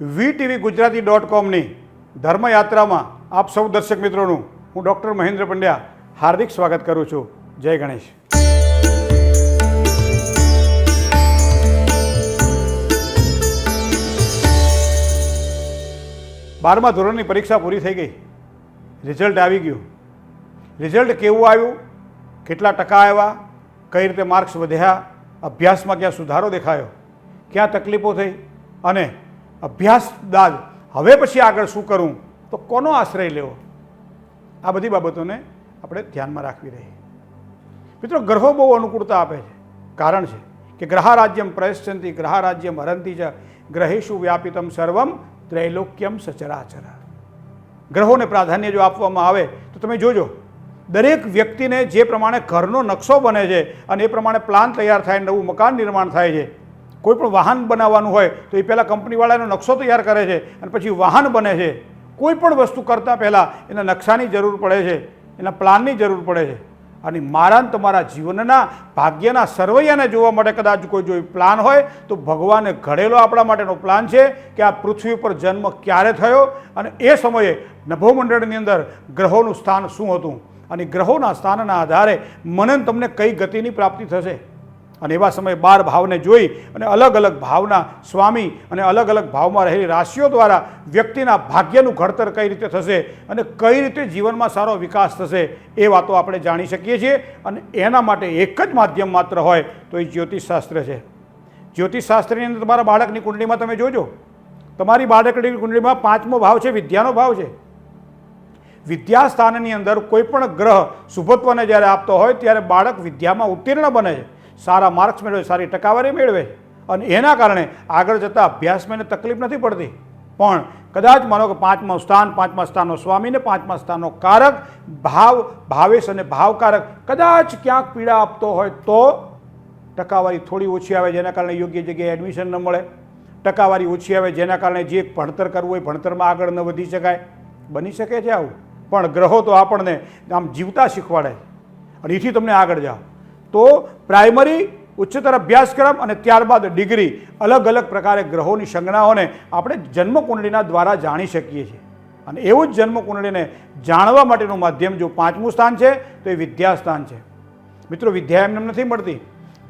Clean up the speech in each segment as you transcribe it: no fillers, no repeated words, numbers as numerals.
VTV ગુજરાતી.comની ધર્મયાત્રામાં આપ સૌ દર્શક મિત્રોનું હું ડૉક્ટર મહેન્દ્ર પંડ્યા હાર્દિક સ્વાગત કરું છું. જય ગણેશ. 12મા ધોરણની પરીક્ષા પૂરી થઈ ગઈ, રિઝલ્ટ આવી ગયું. રિઝલ્ટ કેવું આવ્યું, કેટલા ટકા આવ્યા, કઈ રીતે માર્ક્સ વધ્યા, અભ્યાસમાં ક્યાં સુધારો દેખાયો, ક્યાં તકલીફો થઈ અને અભ્યાસ બાદ હવે પછી આગળ શું કરવું, તો કોનો આશ્રય લેવો, આ બધી બાબતોને આપણે ધ્યાનમાં રાખવી રહી. મિત્રો, ગ્રહો બહુ અનુકૂળતા આપે છે. કારણ છે કે ગ્રહારાજ્યમ પ્રયશ્ચંતી ગ્રહારાજ્યમ હરંતી ચ ગ્રહેશુ વ્યાપિતમ સર્વમ ત્રૈલોક્યમ સચરાચર. ગ્રહોને પ્રાધાન્ય જો આપવામાં આવે તો તમે જોજો, દરેક વ્યક્તિને જે પ્રમાણે ઘરનો નકશો બને છે અને એ પ્રમાણે પ્લાન તૈયાર થાય, નવું મકાન નિર્માણ થાય છે. કોઈ પણ વાહન બનાવવાનું હોય તો એ પહેલાં કંપનીવાળાનો નકશો તૈયાર કરે છે અને પછી વાહન બને છે. કોઈ પણ વસ્તુ કરતાં પહેલાં એના નકશાની જરૂર પડે છે, એના પ્લાનની જરૂર પડે છે. અને મારા ને તમારા જીવનના ભાગ્યના સરવૈયાને જોવા માટે કદાચ કોઈ જો પ્લાન હોય તો ભગવાને ઘડેલો આપણા માટેનો પ્લાન છે કે આ પૃથ્વી પર જન્મ ક્યારે થયો અને એ સમયે નભોમંડળની અંદર ગ્રહોનું સ્થાન શું હતું અને ગ્રહોના સ્થાનના આધારે મને તમને કઈ ગતિની પ્રાપ્તિ થશે. અને એવા સમયે 12 ભાવને જોઈ અને અલગ અલગ ભાવના સ્વામી અને અલગ અલગ ભાવમાં રહેલી રાશિઓ દ્વારા વ્યક્તિના ભાગ્યનું ઘડતર કઈ રીતે થશે અને કઈ રીતે જીવનમાં સારો વિકાસ થશે એ વાતો આપણે જાણી શકીએ છીએ. અને એના માટે એક જ માધ્યમ માત્ર હોય તો એ જ્યોતિષશાસ્ત્ર છે. જ્યોતિષશાસ્ત્રની અંદર તમારા બાળકની કુંડળીમાં તમે જોજો, તમારી બાળકની કુંડળીમાં 5મો ભાવ છે, વિદ્યાનો ભાવ છે. વિદ્યા સ્થાનની અંદર કોઈ પણ ગ્રહ શુભત્વને જ્યારે આપતો હોય ત્યારે બાળક વિદ્યામાં ઉત્તીર્ણ બને છે, સારા માર્ક્સ મેળવે, સારી ટકાવારી મેળવે અને એના કારણે આગળ જતાં અભ્યાસમાં એને તકલીફ નથી પડતી. પણ કદાચ માનો કે 5મા સ્થાનનો સ્વામી ને 5મા સ્થાનનો કારક ભાવ ભાવેશ અને ભાવકારક કદાચ ક્યાંક પીડા આપતો હોય તો ટકાવારી થોડી ઓછી આવે, જેના કારણે યોગ્ય જગ્યાએ એડમિશન ન મળે. ટકાવારી ઓછી આવે જેના કારણે જે ભણતર કરવું હોય ભણતરમાં આગળ ન વધી શકાય. બની શકે છે આવું. પણ ગ્રહો તો આપણને આમ જીવતા શીખવાડે અને એથી તમને આગળ જાઓ. તો પ્રાઇમરી, ઉચ્ચતર અભ્યાસક્રમ અને ત્યારબાદ ડિગ્રી, અલગ અલગ પ્રકારે ગ્રહોની સંજ્ઞાઓને આપણે જન્મકુંડળીના દ્વારા જાણી શકીએ છીએ. અને એવું જ જન્મકુંડળીને જાણવા માટેનું માધ્યમ જો 5મું સ્થાન છે તો એ વિદ્યા સ્થાન છે. મિત્રો, વિદ્યા એમને નથી મળતી.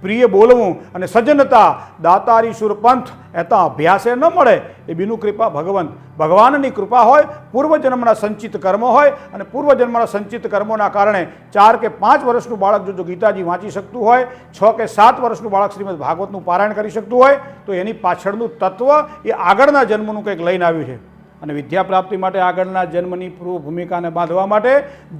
પ્રિય બોલવું અને સજ્જનતા દાતારી સુરપંથ એતા અભ્યાસે ન મળે. એ બીનું કૃપા ભગવંત, ભગવાનની કૃપા હોય, પૂર્વજન્મના સંચિત કર્મો હોય અને પૂર્વજન્મના સંચિત કર્મોના કારણે 4 કે 5 વર્ષનું બાળક જો ગીતાજી વાંચી શકતું હોય, 6 કે 7 વર્ષનું બાળક શ્રીમદ ભાગવતનું પારાયણ કરી શકતું હોય તો એની પાછળનું તત્વ એ આગળના જન્મનું કંઈક લઈને આવ્યું છે. અને વિદ્યા પ્રાપ્તિ માટે આગળના જન્મની પૂર્વ ભૂમિકાને બાંધવા માટે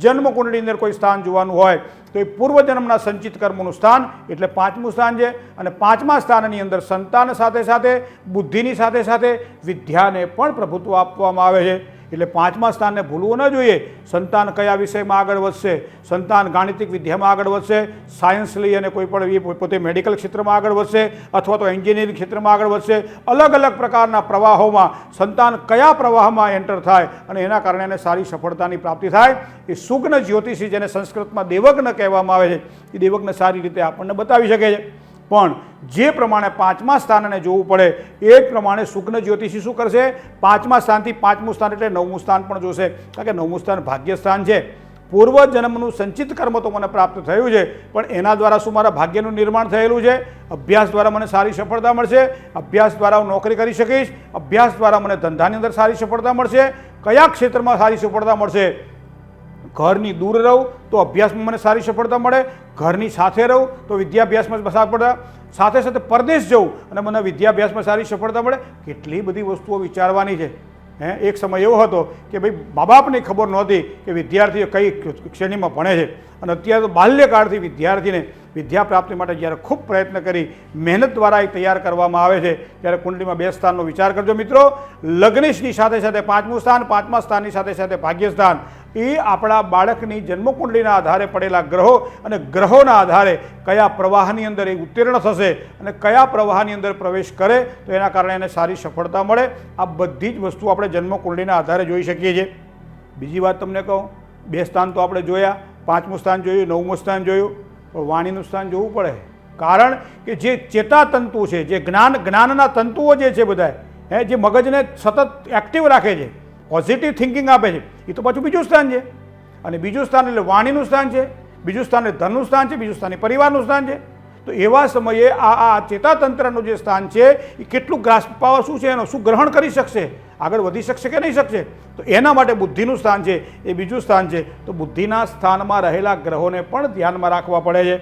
જન્મકુંડળીની અંદર કોઈ સ્થાન જોવાનું હોય તો એ પૂર્વજન્મના સંચિત કર્મોનું સ્થાન એટલે 5મું સ્થાન છે. અને 5મા સ્થાનની અંદર સંતાન સાથે સાથે બુદ્ધિની સાથે સાથે વિદ્યાને પણ પ્રભુત્વ આપવામાં આવે છે. એટલે 5મા સ્થાનને ભૂલવું ન જોઈએ. સંતાન કયા વિષયમાં આગળ વધશે, સંતાન ગાણિતિક વિદ્યામાં આગળ વધશે, સાયન્સ લઈ અને કોઈ પણ પોતે મેડિકલ ક્ષેત્રમાં આગળ વધશે અથવા તો એન્જિનિયરિંગ ક્ષેત્રમાં આગળ વધશે. અલગ અલગ પ્રકારના પ્રવાહોમાં સંતાન કયા પ્રવાહમાં એન્ટર થાય અને એના કારણે એને સારી સફળતાની પ્રાપ્તિ થાય. એ સુગ્ન જ્યોતિષી, જેને સંસ્કૃતમાં દેવજ્ઞ કહેવામાં આવે છે, એ દેવજ્ઞ સારી રીતે આપણને બતાવી શકે છે. પણ જે પ્રમાણે 5મા સ્થાનને જોવું પડે એ જ પ્રમાણે સુગ્ન જ્યોતિષી શું કરશે, 5મા સ્થાનથી 5મું સ્થાન એટલે 9મું સ્થાન પણ જોશે. કારણ કે 9મું સ્થાન ભાગ્ય સ્થાન છે. પૂર્વજન્મનું સંચિત કર્મ તો મને પ્રાપ્ત થયું છે, પણ એના દ્વારા શું મારા ભાગ્યનું નિર્માણ થયેલું છે. અભ્યાસ દ્વારા મને સારી સફળતા મળશે, અભ્યાસ દ્વારા હું નોકરી કરી શકીશ, અભ્યાસ દ્વારા મને ધંધાની અંદર સારી સફળતા મળશે. કયા ક્ષેત્રમાં સારી સફળતા મળશે? ઘરની દૂર રહું તો અભ્યાસમાં મને સારી સફળતા મળે, ઘરની સાથે રહું તો વિદ્યાભ્યાસમાં સફળતા, સાથે સાથે પરદેશ જવું અને મને વિદ્યાભ્યાસમાં સારી સફળતા મળે. કેટલી બધી વસ્તુઓ વિચારવાની છે. એક સમય એવો હતો કે ભાઈ મા બાપને ખબર નહોતી કે વિદ્યાર્થીઓ કઈ શ્રેણીમાં ભણે છે અને અત્યારે તો બાલ્યકાળથી વિદ્યાર્થીને વિદ્યા પ્રાપ્તિ માટે જ્યારે ખૂબ પ્રયત્ન કરી મહેનત દ્વારા એ તૈયાર કરવામાં આવે છે ત્યારે કુંડળીમાં 2 સ્થાનનો વિચાર કરજો. મિત્રો, લગ્નેશની સાથે સાથે 5મું સ્થાન, 5મા સ્થાનની સાથે સાથે ભાગ્ય સ્થાન એ આપણા બાળકની જન્મકુંડળીના આધારે પડેલા ગ્રહો અને ગ્રહોના આધારે કયા પ્રવાહની અંદર એ ઉત્તીર્ણ થશે અને કયા પ્રવાહની અંદર પ્રવેશ કરે તો એના કારણે એને સારી સફળતા મળે. આ બધી જ વસ્તુ આપણે જન્મકુંડળીના આધારે જોઈ શકીએ છીએ. બીજી વાત તમને કહું, 2 સ્થાન તો આપણે જોયા, 5મું સ્થાન જોયું, 9મું સ્થાન જોયું, પણ વાણીનું સ્થાન જોવું પડે. કારણ કે જે ચેતાતંતુ છે, જે જ્ઞાનના તંતુઓ જે છે બધા જે મગજને સતત એક્ટિવ રાખે છે, પોઝિટિવ થિંકિંગ આપે છે, એ તો પાછું બીજું સ્થાન છે. અને બીજું સ્થાન એટલે વાણીનું સ્થાન છે, બીજું સ્થાન એટલે ધનનું સ્થાન છે, બીજું સ્થાન એ પરિવારનું સ્થાન છે. તો એવા સમયે આ ચેતાતંત્રનું જે સ્થાન છે એ કેટલું ગ્રાસ્પ પાવર શું છે, એનો શું ગ્રહણ કરી શકશે, આગળ વધી શકશે કે નહીં શકશે. તો એના માટે બુદ્ધિનું સ્થાન છે એ બીજું સ્થાન છે. તો બુદ્ધિના સ્થાનમાં રહેલા ગ્રહોને પણ ધ્યાનમાં રાખવા પડે છે.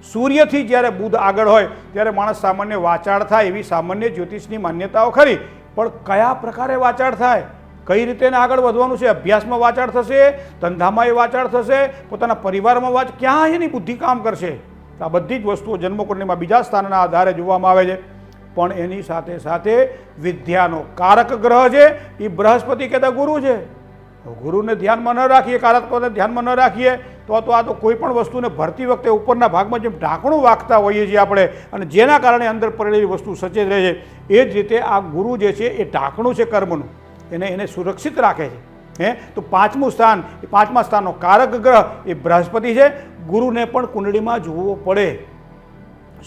સૂર્યથી જ્યારે બુધ આગળ હોય ત્યારે માણસ સામાન્ય વાચાળ થાય એવી સામાન્ય જ્યોતિષની માન્યતાઓ ખરી, પણ કયા પ્રકારે વાચાળ થાય, કઈ રીતે એને આગળ વધવાનું છે, અભ્યાસમાં વાચાળ થશે, ધંધામાં એ વાચાળ થશે, પોતાના પરિવારમાં ક્યાં એની બુદ્ધિ કામ કરશે. આ બધી જ વસ્તુઓ જન્મકુંડળીમાં બીજા સ્થાનના આધારે જોવામાં આવે છે. પણ એની સાથે સાથે વિદ્યાનો કારક ગ્રહ છે એ બૃહસ્પતિ કહેતા ગુરુ છે. ગુરુને ધ્યાનમાં ન રાખીએ, કારકને ધ્યાનમાં ન રાખીએ તો આ તો કોઈ પણ વસ્તુને ભરતી વખતે ઉપરના ભાગમાં જેમ ઢાંકણું વાગતા હોઈએ છીએ આપણે, અને જેના કારણે અંદર પડેલી વસ્તુ સચેત રહે છે, એ જ રીતે આ ગુરુ જે છે એ ઢાંકણું છે કર્મનું, એને સુરક્ષિત રાખે છે. તો પાંચમું સ્થાન, એ પાંચમા સ્થાનનો કારક ગ્રહ એ બૃહસ્પતિ છે. ગુરુને પણ કુંડળીમાં જોવો પડે.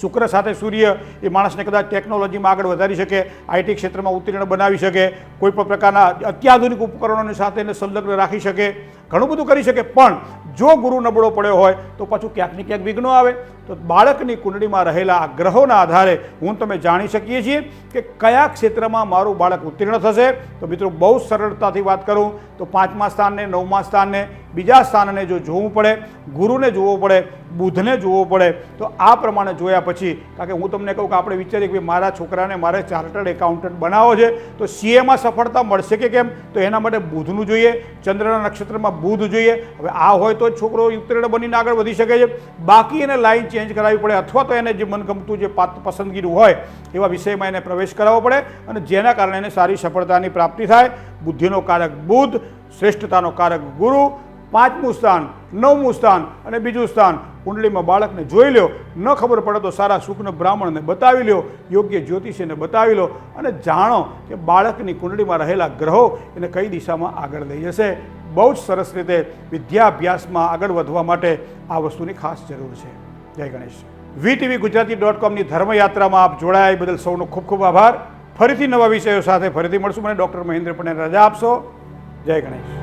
શુક્ર સાથે સૂર્ય એ માણસને કદાચ ટેકનોલોજીમાં આગળ વધારી શકે, આઈટી ક્ષેત્રમાં ઉત્તીર્ણ બનાવી શકે, કોઈ પણ પ્રકારના અત્યાધુનિક ઉપકરણોની સાથે એને સંલગ્ન રાખી શકે, ઘણું બધું કરી શકે. પણ જો ગુરુ નબળો પડ્યો હોય તો પાછું ક્યાંક ને ક્યાંક વિઘ્નો આવે. તો બાળકની કુંડળીમાં રહેલા આ ગ્રહોના આધારે હું તમે જાણી શકીએ છીએ કે કયા ક્ષેત્રમાં મારું બાળક ઉત્તીર્ણ થશે. તો મિત્રો બહુ સરળતાથી વાત કરું તો પાંચમા સ્થાનને, નવમા સ્થાનને, બીજા સ્થાનને જો જોવું પડે, ગુરુને જોવો પડે, બુધને જોવો પડે. તો આ પ્રમાણે જોયા પછી, કારણ કે હું તમને કહું કે આપણે વિચારીએ કે મારા છોકરાને મારે ચાર્ટર્ડ એકાઉન્ટન્ટ બનાવવો છે, તો સીએમાં સફળતા મળશે કે કેમ, તો એના માટે બુધનું જોઈએ, ચંદ્રના નક્ષત્રમાં બુધ જોઈએ. હવે આ હોય તો છોકરો ઉત્તીર્ણ બનીને આગળ વધી શકે છે. બાકી એને લાઈન ચેન્જ કરાવવી પડે, અથવા તો એને જે મનગમતું જે પસંદગીનું હોય એવા વિષયમાં એને પ્રવેશ કરાવવો પડે, અને જેના કારણે એને સારી સફળતાની પ્રાપ્તિ થાય. બુદ્ધિનો કારક બુધ, શ્રેષ્ઠતાનો કારક ગુરુ, પાંચમું સ્થાન, નવમું સ્થાન અને બીજું સ્થાન. કુંડળીમાં બાળકને જોઈ લો, ન ખબર પડે તો સારા શુકન બ્રાહ્મણને બતાવી લો, યોગ્ય જ્યોતિષીને બતાવી લો, અને જાણો કે બાળકની કુંડળીમાં રહેલા ગ્રહો એને કઈ દિશામાં આગળ લઈ જશે. બહુ જ સરસ રીતે વિદ્યાભ્યાસમાં આગળ વધવા માટે આ વસ્તુની ખાસ જરૂર છે. જય ગણેશ. VTV ગુજરાતી.comની ધર્મયાત્રામાં આપ જોડાયા બદલ સૌનો ખૂબ ખૂબ આભાર. ફરીથી નવા વિષયો સાથે ફરીથી મળશું. મને ડૉક્ટર મહેન્દ્ર પટેલ રજા આપશો. જય ગણેશ.